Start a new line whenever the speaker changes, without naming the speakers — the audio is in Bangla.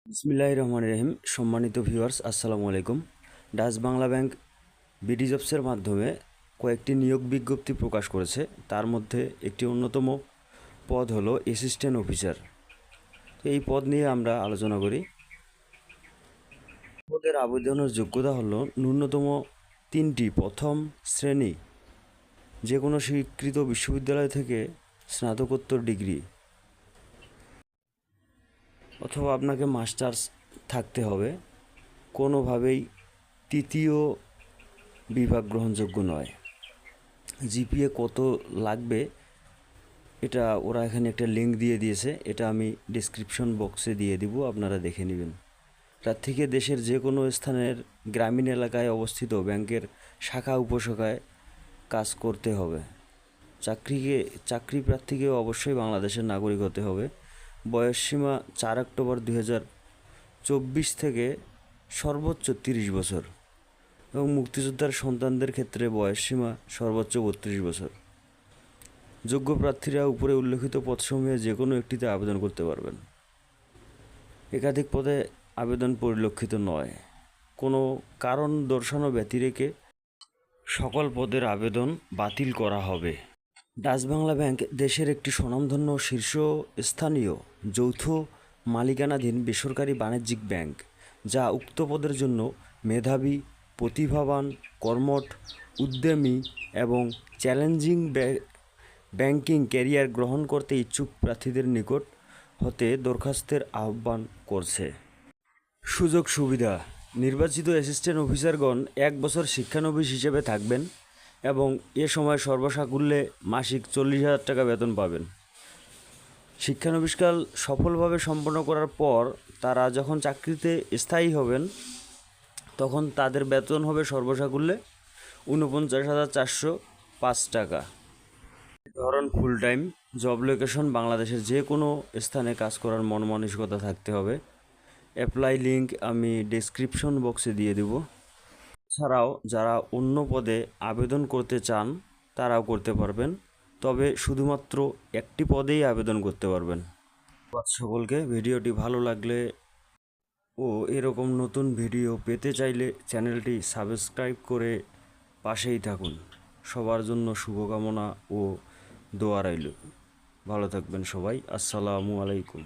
বিসমিল্লাহির রহমানির রহিম। সম্মানিত ভিউয়ার্স, আসসালামু আলাইকুম। ডাচ বাংলা ব্যাংক বিডি জবসের মাধ্যমে কয়েকটি নিয়োগ বিজ্ঞপ্তি প্রকাশ করেছে। তার মধ্যে একটি অন্যতম পদ হলো অ্যাসিস্ট্যান্ট অফিসার। তো এই পদ নিয়ে আমরা আলোচনা করি। পদের আবেদনের যোগ্যতা হলো ন্যূনতম 3টি প্রথম শ্রেণী যে কোনো স্বীকৃত বিশ্ববিদ্যালয় থেকে স্নাতকোত্তর ডিগ্রি অথবা আপনাকে মাস্টার্স থাকতে হবে। কোনোভাবেই তৃতীয় বিভাগ গ্রহণযোগ্য নয়। জিপিএ কত লাগবে এটা ওরা এখানে একটা লিঙ্ক দিয়ে দিয়েছে, এটা আমি ডিসক্রিপশন বক্সে দিয়ে দিব, আপনারা দেখে নেবেন। প্রার্থীকে দেশের যে কোনো স্থানের গ্রামীণ এলাকায় অবস্থিত ব্যাংকের শাখা উপশাখায় কাজ করতে হবে। চাকরি প্রার্থীকে অবশ্যই বাংলাদেশের নাগরিক হতে হবে। বয়সসীমা 4 অক্টোবর 2024 থেকে সর্বোচ্চ 30 বছর এবং মুক্তিযোদ্ধার সন্তানদের ক্ষেত্রে বয়সসীমা সর্বোচ্চ 32 বছর। যোগ্য প্রার্থীরা উপরে উল্লেখিত পদসমূহে যে কোনো একটিতে আবেদন করতে পারবেন। একাধিক পদে আবেদন পরিলক্ষিত নয়। কোনো কারণ দর্শানো ব্যতিরেকে সকল পদের আবেদন বাতিল করা হবে। ডাচ বাংলা ব্যাংক দেশের একটি স্বনামধন্য শীর্ষস্থানীয় যৌথ মালিকানাধীন বেসরকারি বাণিজ্যিক ব্যাংক, যা উক্ত পদের জন্য মেধাবী, প্রতিভাবান, কর্মঠ, উদ্যমী এবং চ্যালেঞ্জিং ব্যাংকিং ক্যারিয়ার গ্রহণ করতে ইচ্ছুক প্রার্থীদের নিকট হতে দরখাস্তের আহ্বান করছে। সুযোগ সুবিধা: নির্বাচিত অ্যাসিস্ট্যান্ট অফিসারগণ 1 বছর শিক্ষানবিশ হিসেবে থাকবেন এবং এ সময় সর্বসাকুল্যে মাসিক 40,000 টাকা বেতন পাবেন। শিক্ষানবিশকাল সফলভাবে সম্পন্ন করার পর তারা যখন চাকরিতে স্থায়ী হবেন তখন তাদের বেতন হবে সর্বসাকুল্যে 49,405 টাকা। ধরন ফুল টাইম। জব লোকেশন বাংলাদেশের যে কোনো স্থানে কাজ করার মন মানসিকতা থাকতে হবে। অ্যাপ্লাই লিঙ্ক আমি ডেসক্রিপশন বক্সে দিয়ে দেব। ছাড়াও যারা অন্য পদে আবেদন করতে চান তারাও করতে পারবেন, তবে শুধুমাত্র একটি পদেই আবেদন করতে পারবেন। সকলকে ভিডিওটি ভালো লাগলে ও এরকম নতুন ভিডিও পেতে চাইলে চ্যানেলটি সাবস্ক্রাইব করে পাশেই থাকুন। সবার জন্য শুভকামনা ও দোয়া রইল। ভালো থাকবেন সবাই। আসসালামু আলাইকুম।